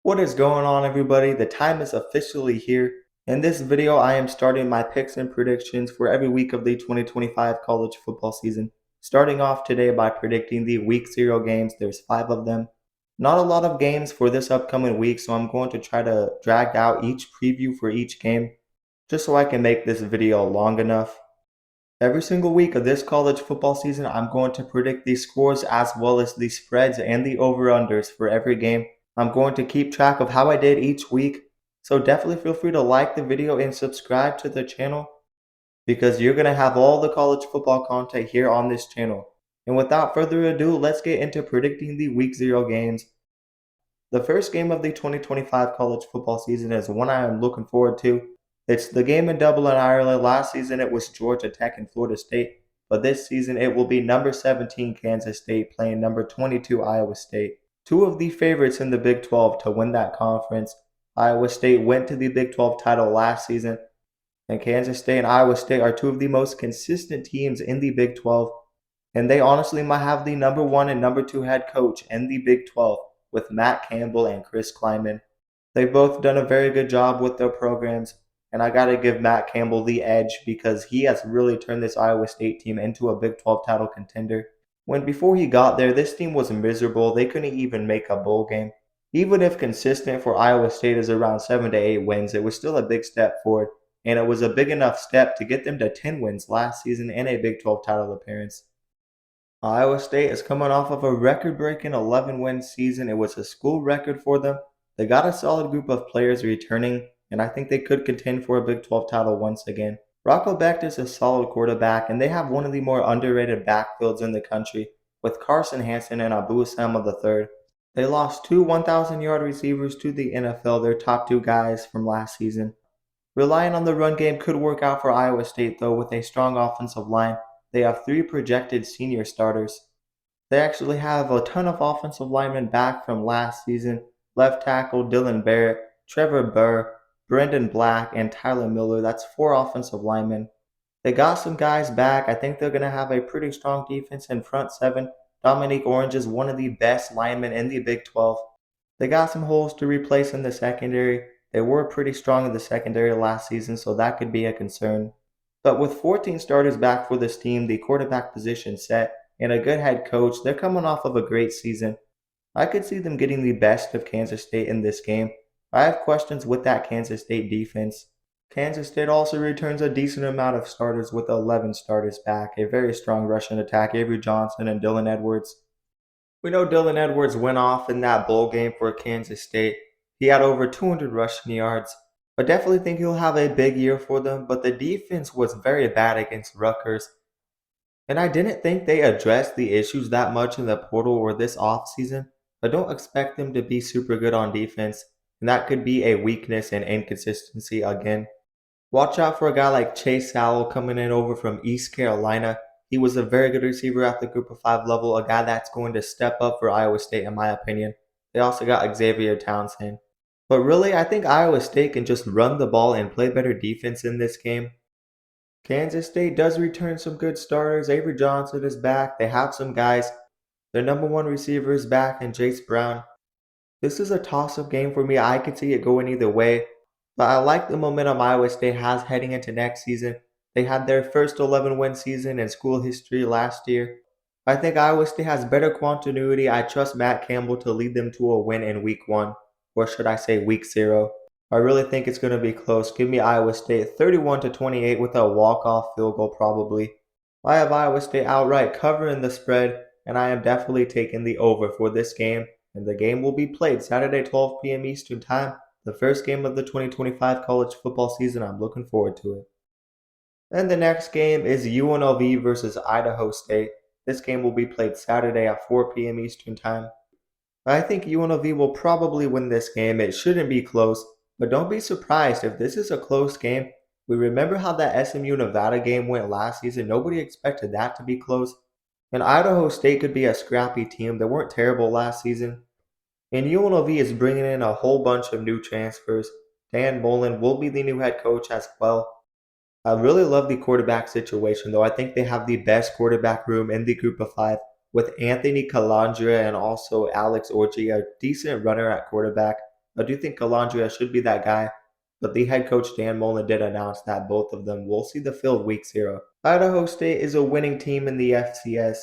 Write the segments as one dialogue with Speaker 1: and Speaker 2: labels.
Speaker 1: What is going on, everybody? The time is officially here. In this video, I am starting my picks and predictions for every week of the 2025 college football season. Starting off today by predicting the week 0 games. There's 5 of them. Not a lot of games for this upcoming week, so I'm going to try to drag out each preview for each game just so I can make this video long enough. Every single week of this college football season, I'm going to predict the scores as well as the spreads and the over-unders for every game. I'm going to keep track of how I did each week, so definitely feel free to like the video and subscribe to the channel because you're going to have all the college football content here on this channel. And without further ado, let's get into predicting the week 0 games. The first game of the 2025 college football season is one I am looking forward to. It's the game in Dublin, Ireland. Last season it was Georgia Tech and Florida State, but this season it will be number 17 Kansas State playing number 22 Iowa State. Two of the favorites in the Big 12 to win that conference. Iowa State went to the Big 12 title last season, and Kansas State and Iowa State are two of the most consistent teams in the Big 12, and they honestly might have the number 1 and number 2 head coach in the Big 12 with Matt Campbell and Chris Klieman. They've both done a very good job with their programs, and I got to give Matt Campbell the edge because he has really turned this Iowa State team into a Big 12 title contender. When before he got there, this team was miserable. They couldn't even make a bowl game. Even if consistent for Iowa State is around 7 to 8 wins, it was still a big step forward, and it was a big enough step to get them to 10 wins last season and a Big 12 title appearance. Iowa State is coming off of a record-breaking 11-win season. It was a school record for them. They got a solid group of players returning, and I think they could contend for a Big 12 title once again. Rocco Becht is a solid quarterback, and they have one of the more underrated backfields in the country with Carson Hansen and Abu Sama III. They lost two 1,000-yard receivers to the NFL, their top two guys from last season. Relying on the run game could work out for Iowa State, though, with a strong offensive line. They have 3 projected senior starters. They actually have a ton of offensive linemen back from last season. Left tackle Dylan Barrett, Trevor Burr, Brendan Black, and Tyler Miller. That's 4 offensive linemen. They got some guys back. I think they're going to have a pretty strong defense in front 7. Dominique Orange is one of the best linemen in the Big 12. They got some holes to replace in the secondary. They were pretty strong in the secondary last season, so that could be a concern. But with 14 starters back for this team, the quarterback position set, and a good head coach, they're coming off of a great season. I could see them getting the best of Kansas State in this game. I have questions with that Kansas State defense. Kansas State also returns a decent amount of starters with 11 starters back, a very strong rushing attack, Avery Johnson and Dylan Edwards. We know Dylan Edwards went off in that bowl game for Kansas State. He had over 200 rushing yards. I definitely think he'll have a big year for them, but the defense was very bad against Rutgers. And I didn't think they addressed the issues that much in the portal or this offseason. I don't expect them to be super good on defense, and that could be a weakness and inconsistency again. Watch out for a guy like Chase Howell coming in over from East Carolina. He was a very good receiver at the Group of 5 level, a guy that's going to step up for Iowa State in my opinion. They also got Xavier Townsend. But really, I think Iowa State can just run the ball and play better defense in this game. Kansas State does return some good starters. Avery Johnson is back. They have some guys. Their number 1 receiver is back in Jace Brown. This is a toss-up game for me. I could see it going either way. But I like the momentum Iowa State has heading into next season. They had their first 11-win season in school history last year. I think Iowa State has better continuity. I trust Matt Campbell to lead them to a win in week 1. Or should I say week 0. I really think it's going to be close. Give me Iowa State 31-28 with a walk-off field goal probably. I have Iowa State outright covering the spread, and I am definitely taking the over for this game. And the game will be played Saturday 12 p.m. Eastern Time, the first game of the 2025 college football season. I'm looking forward to it. And the next game is UNLV versus Idaho State. This game will be played Saturday at 4 p.m. Eastern Time. I think UNLV will probably win this game. It shouldn't be close, but don't be surprised if this is a close game. We remember how that SMU-Nevada game went last season. Nobody expected that to be close. And Idaho State could be a scrappy team. They weren't terrible last season. And UNLV is bringing in a whole bunch of new transfers. Dan Mullen will be the new head coach as well. I really love the quarterback situation, though. I think they have the best quarterback room in the Group of 5. With Anthony Calandra and also Alex Orji, a decent runner at quarterback. I do think Calandria should be that guy, but the head coach Dan Mullen did announce that both of them will see the field week 0. Idaho State is a winning team in the FCS.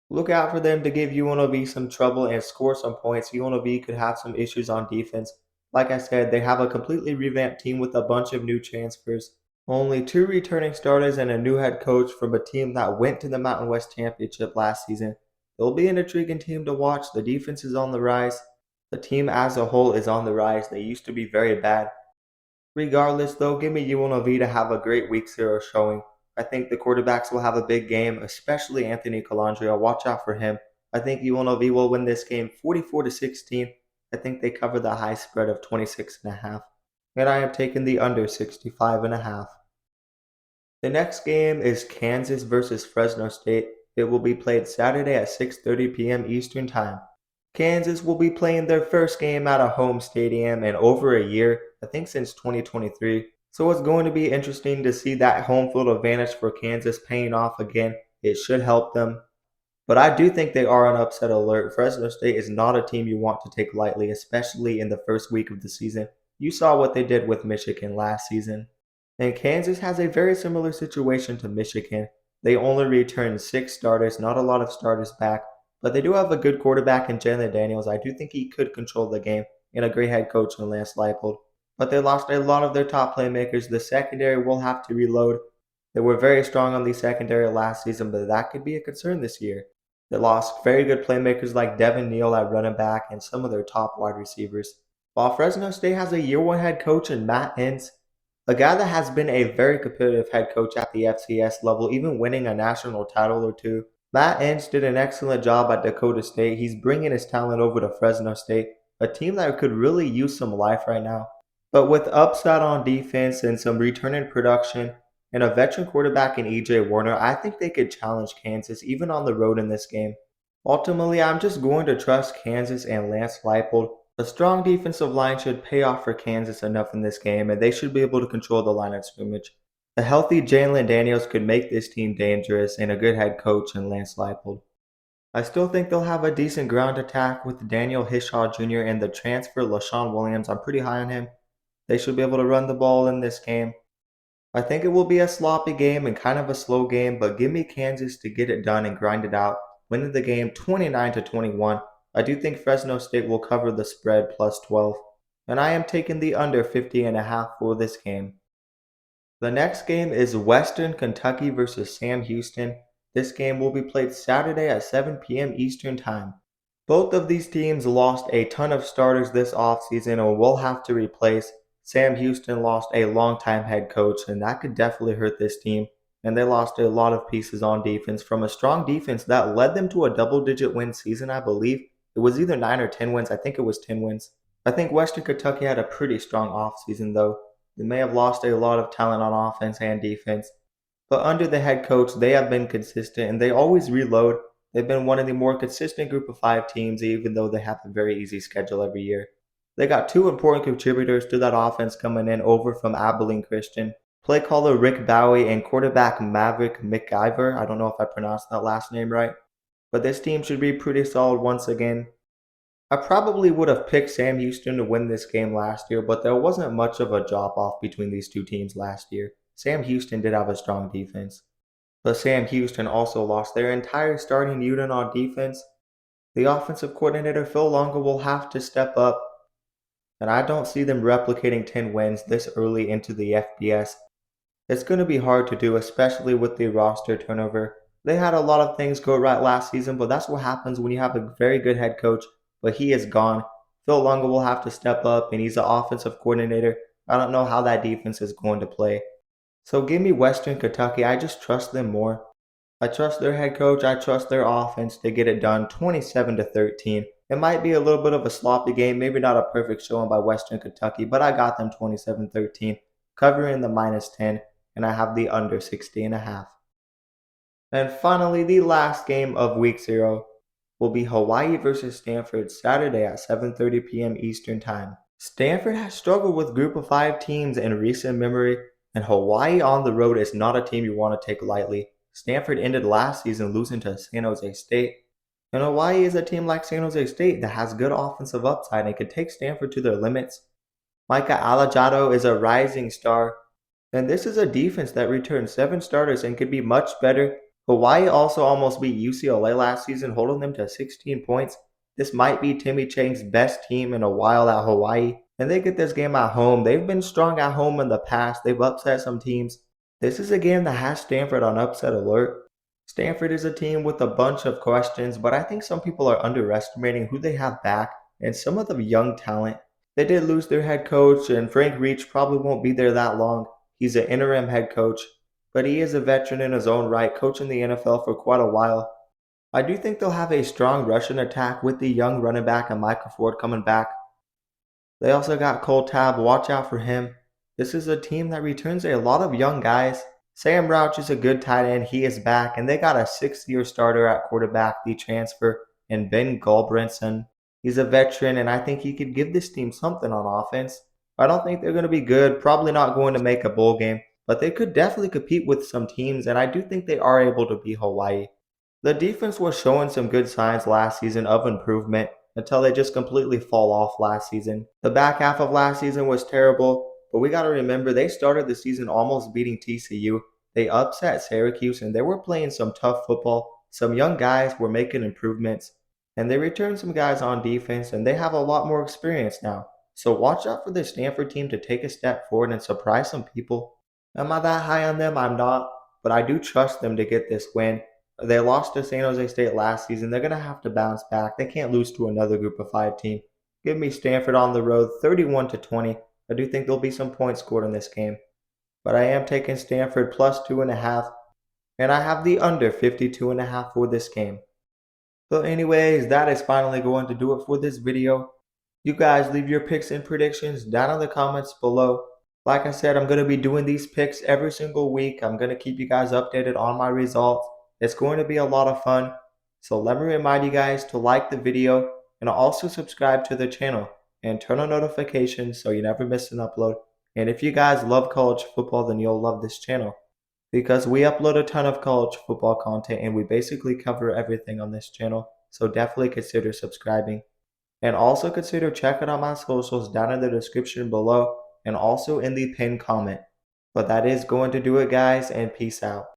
Speaker 1: Look out for them to give UNLV some trouble and score some points. UNLV could have some issues on defense. Like I said, they have a completely revamped team with a bunch of new transfers. Only 2 returning starters and a new head coach from a team that went to the Mountain West Championship last season. It'll be an intriguing team to watch. The defense is on the rise. The team as a whole is on the rise. They used to be very bad. Regardless, though, give me UNLV to have a great week 0 showing. I think the quarterbacks will have a big game, especially Anthony Calandria. Watch out for him. I think UNLV will win this game 44-16. I think they cover the high spread of 26.5. And I am taking the under 65.5. The next game is Kansas versus Fresno State. It will be played Saturday at 6:30 p.m. Eastern Time. Kansas will be playing their first game at a home stadium in over a year, I think since 2023. So it's going to be interesting to see that home field advantage for Kansas paying off again. It should help them. But I do think they are on upset alert. Fresno State is not a team you want to take lightly, especially in the first week of the season. You saw what they did with Michigan last season. And Kansas has a very similar situation to Michigan. They only returned 6 starters, not a lot of starters back. But they do have a good quarterback in Jalen Daniels. I do think he could control the game, and a great head coach in Lance Leipold. But they lost a lot of their top playmakers. The secondary will have to reload. They were very strong on the secondary last season, but that could be a concern this year. They lost very good playmakers like Devin Neal at running back and some of their top wide receivers. While Fresno State has a year 1 head coach in Matt Entz, a guy that has been a very competitive head coach at the FCS level, even winning a national title or 2. Matt Entz did an excellent job at Dakota State. He's bringing his talent over to Fresno State, a team that could really use some life right now. But with upside on defense and some returning production and a veteran quarterback in E.J. Warner, I think they could challenge Kansas even on the road in this game. Ultimately, I'm just going to trust Kansas and Lance Leipold. A strong defensive line should pay off for Kansas enough in this game, and they should be able to control the line of scrimmage. A healthy Jalen Daniels could make this team dangerous, and a good head coach in Lance Leipold. I still think they'll have a decent ground attack with Daniel Hishaw Jr. and the transfer LaShawn Williams. I'm pretty high on him. They should be able to run the ball in this game. I think it will be a sloppy game and kind of a slow game, but give me Kansas to get it done and grind it out, winning the game 29-21. I do think Fresno State will cover the spread plus 12, and I am taking the under 50.5 for this game. The next game is Western Kentucky versus Sam Houston. This game will be played Saturday at 7 p.m. Eastern Time. Both of these teams lost a ton of starters this offseason and will have to replace. Sam Houston lost a longtime head coach, and that could definitely hurt this team. And they lost a lot of pieces on defense from a strong defense that led them to a double-digit win season, I believe. It was either 9 or 10 wins. I think it was 10 wins. I think Western Kentucky had a pretty strong offseason, though. They may have lost a lot of talent on offense and defense. But under the head coach, they have been consistent, and they always reload. They've been one of the more consistent group of 5 teams, even though they have a very easy schedule every year. They got 2 important contributors to that offense coming in over from Abilene Christian. Play caller Rick Bowie and quarterback Maverick McIver. I don't know if I pronounced that last name right. But this team should be pretty solid once again. I probably would have picked Sam Houston to win this game last year, but there wasn't much of a drop-off between these 2 teams last year. Sam Houston did have a strong defense. But Sam Houston also lost their entire starting unit on defense. The offensive coordinator Phil Longo will have to step up, and I don't see them replicating 10 wins this early into the FBS. It's going to be hard to do, especially with the roster turnover. They had a lot of things go right last season, but that's what happens when you have a very good head coach, but he is gone. Phil Longo will have to step up, and he's the offensive coordinator. I don't know how that defense is going to play. So give me Western Kentucky. I just trust them more. I trust their head coach. I trust their offense to get it done 27-13. It might be a little bit of a sloppy game, maybe not a perfect showing by Western Kentucky, but I got them 27-13, covering the minus 10, and I have the under 60.5. And finally, the last game of week 0 will be Hawaii versus Stanford Saturday at 7:30 p.m. Eastern Time. Stanford has struggled with group of 5 teams in recent memory, and Hawaii on the road is not a team you want to take lightly. Stanford ended last season losing to San Jose State, And Hawaii is a team like San Jose State that has good offensive upside and could take Stanford to their limits. Micah Alejado is a rising star, and this is a defense that returned 7 starters and could be much better. Hawaii also almost beat UCLA last season, holding them to 16 points. This might be Timmy Chang's best team in a while at Hawaii, and they get this game at home. They've been strong at home in the past. They've upset some teams. This is a game that has Stanford on upset alert. Stanford is a team with a bunch of questions, but I think some people are underestimating who they have back and some of the young talent. They did lose their head coach, and Frank Reach probably won't be there that long. He's an interim head coach, but he is a veteran in his own right, coaching the NFL for quite a while. I do think they'll have a strong rushing attack with the young running back and Michael Ford coming back. They also got Cole Tabb, watch out for him. This is a team that returns a lot of young guys. Sam Rouch is a good tight end, he is back, and they got a 6th-year starter at quarterback, the transfer, and Ben Gulbranson. He's a veteran, and I think he could give this team something on offense. I don't think they're going to be good, probably not going to make a bowl game, but they could definitely compete with some teams, and I do think they are able to beat Hawaii. The defense was showing some good signs last season of improvement until they just completely fall off last season. The back half of last season was terrible, but we got to remember they started the season almost beating TCU. They upset Syracuse and they were playing some tough football. Some young guys were making improvements, and they returned some guys on defense, and they have a lot more experience now. So watch out for this Stanford team to take a step forward and surprise some people. Am I that high on them? I'm not, but I do trust them to get this win. They lost to San Jose State last season. They're going to have to bounce back. They can't lose to another group of 5 team. Give me Stanford on the road, 31-20. I do think there'll be some points scored in this game. But I am taking Stanford plus 2.5, and I have the under 52.5 for this game. So anyways, that is finally going to do it for this video. You guys leave your picks and predictions down in the comments below. Like I said, I'm going to be doing these picks every single week. I'm going to keep you guys updated on my results. It's going to be a lot of fun. So let me remind you guys to like the video and also subscribe to the channel and turn on notifications so you never miss an upload. And if you guys love college football, then you'll love this channel, because we upload a ton of college football content and we basically cover everything on this channel. So definitely consider subscribing. And also consider checking out my socials down in the description below and also in the pinned comment. But that is going to do it, guys, and peace out.